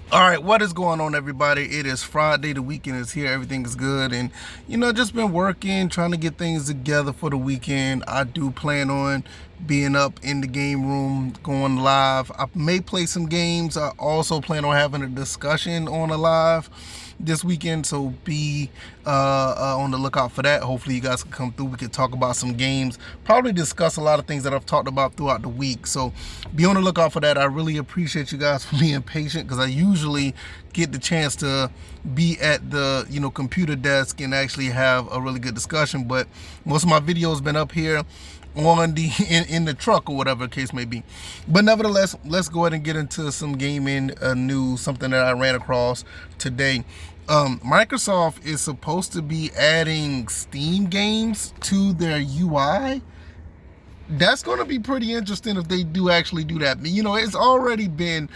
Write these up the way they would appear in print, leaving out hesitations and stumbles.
All right, what is going on, everybody? It is Friday. The weekend is here. Everything is good. And, just been working, trying to get things together for the weekend. I do plan on being up in the game room, going live. I may play some games. I also plan on having a discussion on a live this weekend, so be on the lookout for that. Hopefully you guys can come through. We can talk about some games, probably discuss a lot of things that I've talked about throughout the week, so be on the lookout for that. I really appreciate you guys for being patient, because I usually get the chance to be at the computer desk and actually have a really good discussion, but most of my videos been up here on the in the truck or whatever the case may be. But nevertheless, let's go ahead and get into some gaming news, something that I ran across today. Microsoft is supposed to be adding Steam games to their UI. That's going to be pretty interesting if they do actually do that. It's already been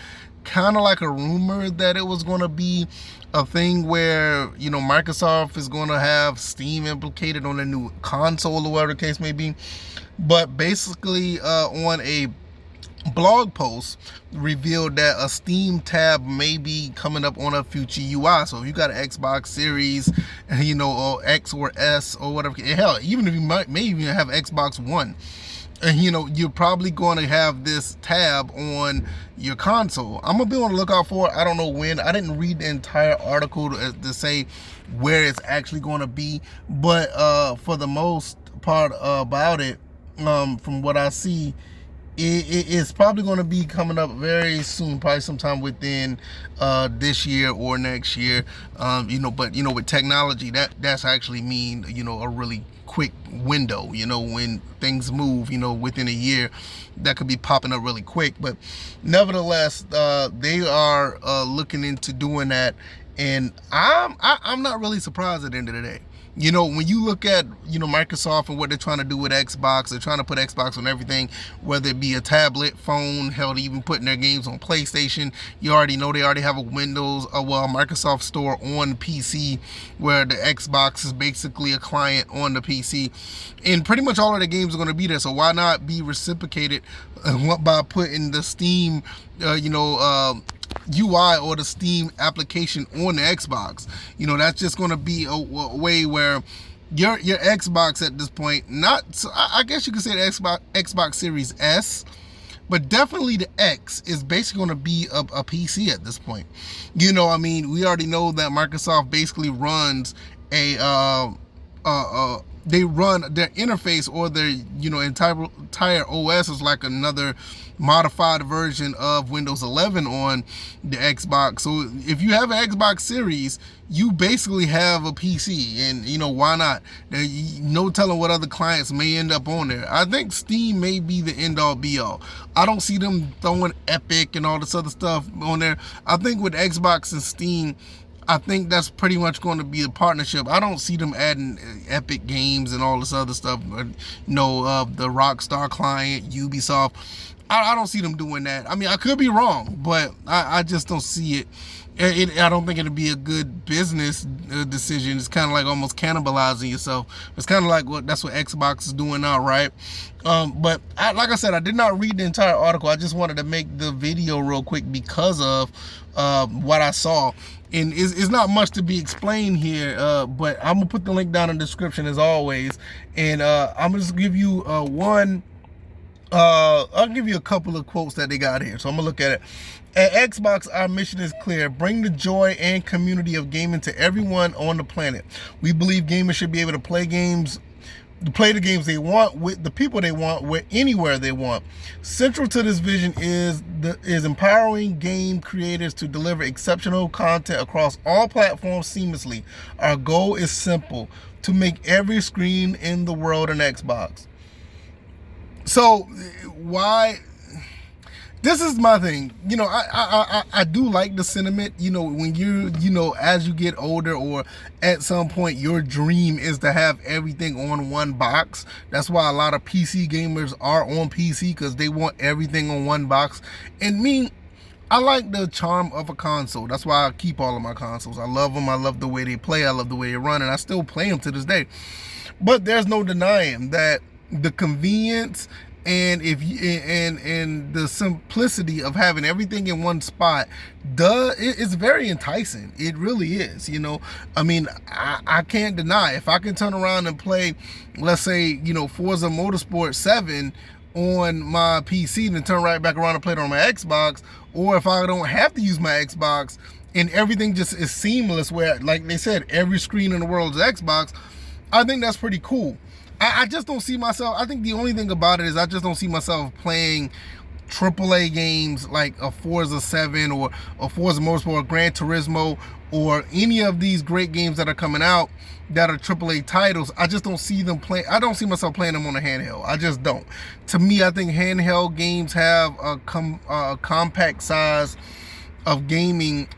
kind of like a rumor that it was going to be a thing where Microsoft is going to have Steam implicated on a new console or whatever the case may be. But basically, on a blog post, revealed that a Steam tab may be coming up on a future UI. So if you got an Xbox Series, or X or S or whatever, hell, even if you may even have Xbox One, and you're probably going to have this tab on your console. I'm gonna be on the lookout for it. I don't know when. I didn't read the entire article to say where it's actually going to be, but for the most part about it, from what I see, it's probably going to be coming up very soon, probably sometime within this year or next year. But with technology, that's actually mean a really quick window. When things move, within a year, that could be popping up really quick. But nevertheless, they are looking into doing that, and I'm not really surprised at the end of the day. When you look at, Microsoft and what they're trying to do with Xbox, they're trying to put Xbox on everything, whether it be a tablet, phone, hell, even putting their games on PlayStation. You already know they already have a Microsoft store on PC, where the Xbox is basically a client on the PC. And pretty much all of the games are going to be there, so why not be reciprocated by putting the Steam, UI or the Steam application on the Xbox. That's just going to be a way where your Xbox at this point, not, I guess you could say the Xbox Series S, but definitely the X is basically going to be a PC at this point. We already know that Microsoft basically runs they run their interface, or their entire OS is like another modified version of Windows 11 on the Xbox. So if you have an Xbox Series, you basically have a PC, and why not? No telling what other clients may end up on there. I think Steam may be the end all be all. I don't see them throwing Epic and all this other stuff on there. I think with Xbox and Steam, I think that's pretty much going to be a partnership. I don't see them adding Epic Games and all this other stuff. The Rockstar client, Ubisoft. I don't see them doing that. I could be wrong, but I just don't see it. I don't think it'd be a good business decision. It's kind of like almost cannibalizing yourself. It's kind of like that's what Xbox is doing now, right? But like I said, I did not read the entire article. I just wanted to make the video real quick because of what I saw. And it's not much to be explained here, but I'm gonna put the link down in the description as always. And I'm gonna just give you I'll give you a couple of quotes that they got here. So I'm gonna look at it. At Xbox, our mission is clear: bring the joy and community of gaming to everyone on the planet. We believe gamers should be able to play the games they want with the people they want, anywhere they want. Central to this vision is empowering game creators to deliver exceptional content across all platforms seamlessly. Our goal is simple: to make every screen in the world an Xbox. So why? This is my thing. I do like the sentiment. When as you get older, or at some point, your dream is to have everything on one box. That's why a lot of PC gamers are on PC, because they want everything on one box. And me, I like the charm of a console. That's why I keep all of my consoles. I love them. I love the way they play. I love the way they run, and I still play them to this day. But there's no denying that the convenience And if you and the simplicity of having everything in one spot, it's very enticing. It really is. You know, I mean, I can't deny, if I can turn around and play, let's say, you know, Forza Motorsport 7 on my PC and then turn right back around and play it on my Xbox, or if I don't have to use my Xbox and everything just is seamless, where, like they said, every screen in the world is Xbox, I think that's pretty cool. I just don't see myself, I think the only thing about it is I just don't see myself playing AAA games like a Forza 7 or a Forza Motorsport or Gran Turismo or any of these great games that are coming out that are AAA titles. I just don't see them playing. I don't see myself playing them on a handheld. I just don't. To me, I think handheld games have a compact size of gaming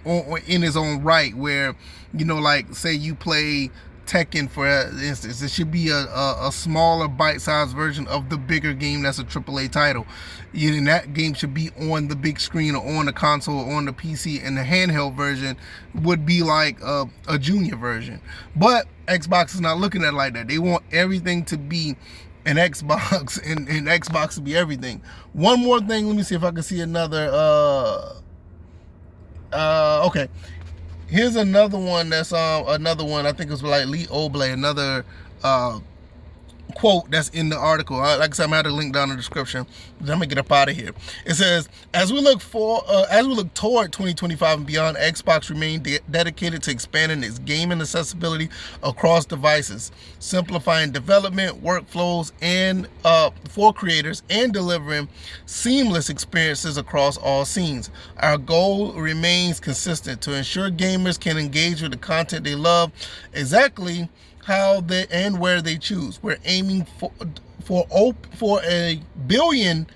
in its own right, where, you know, like say you play Tekken, for instance, it should be a smaller bite-sized version of the bigger game that's a AAA title. And that game should be on the big screen or on the console or on the PC, and the handheld version would be like a junior version. But Xbox is not looking at it like that. They want everything to be an Xbox and Xbox to be everything. One more thing, let me see if I can see another. Okay. Here's another one that's another one, I think it was like Lee Obley, another quote that's in the article. Like I said, I'm gonna have a link down in the description. I'm gonna get up out of here. It says, as we look toward 2025 and beyond, Xbox remains dedicated to expanding its gaming accessibility across devices, simplifying development workflows and for creators, and delivering seamless experiences across all scenes. Our goal remains consistent: to ensure gamers can engage with the content they love exactly how they and where they choose. We're aiming for a billion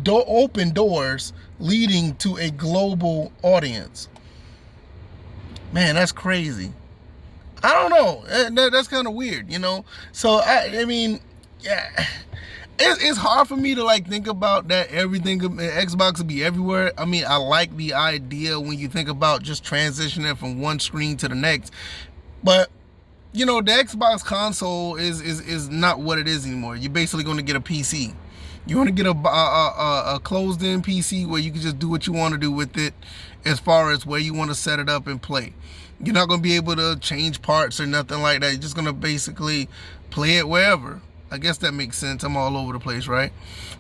open doors leading to a global audience. Man, that's crazy. I don't know. That's kind of weird, you know. So I mean, yeah, it's hard for me to like think about that everything Xbox will be everywhere. I mean, I like the idea when you think about just transitioning from one screen to the next, but you know, the Xbox console is not what it is anymore. You're basically going to get a PC. You want to get a closed-in PC where you can just do what you want to do with it, as far as where you want to set it up and play. You're not going to be able to change parts or nothing like that. You're just going to basically play it wherever. I guess that makes sense. I'm all over the place, right?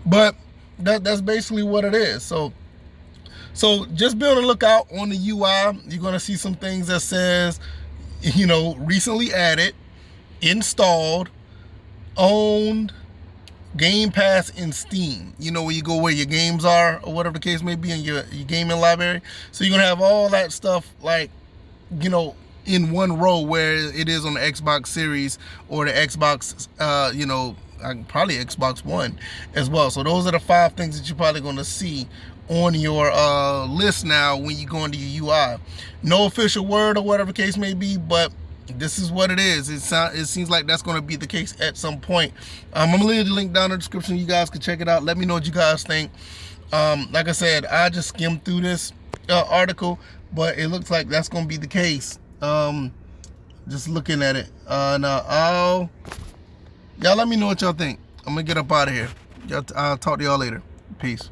But that's basically what it is. So just be on the lookout on the UI. You're going to see some things that says, you know, recently added, installed, owned, Game Pass, and Steam. You know, where you go where your games are, or whatever the case may be, in your gaming library. So you're gonna have all that stuff, like, you know, in one row, where it is on the Xbox Series or the Xbox, you know, probably Xbox One as well. So those are the 5 things that you're probably gonna see on your list now when you go into your UI. No official word or whatever case may be, but this is what it is. It seems like that's going to be the case at some point. I'm gonna leave the link down in the description. You guys can check it out. Let me know what you guys think. Like I said, I just skimmed through this article, but it looks like that's going to be the case. Just looking at it. Now, y'all let me know what y'all think. I'm gonna get up out of here. I'll talk to y'all later. Peace.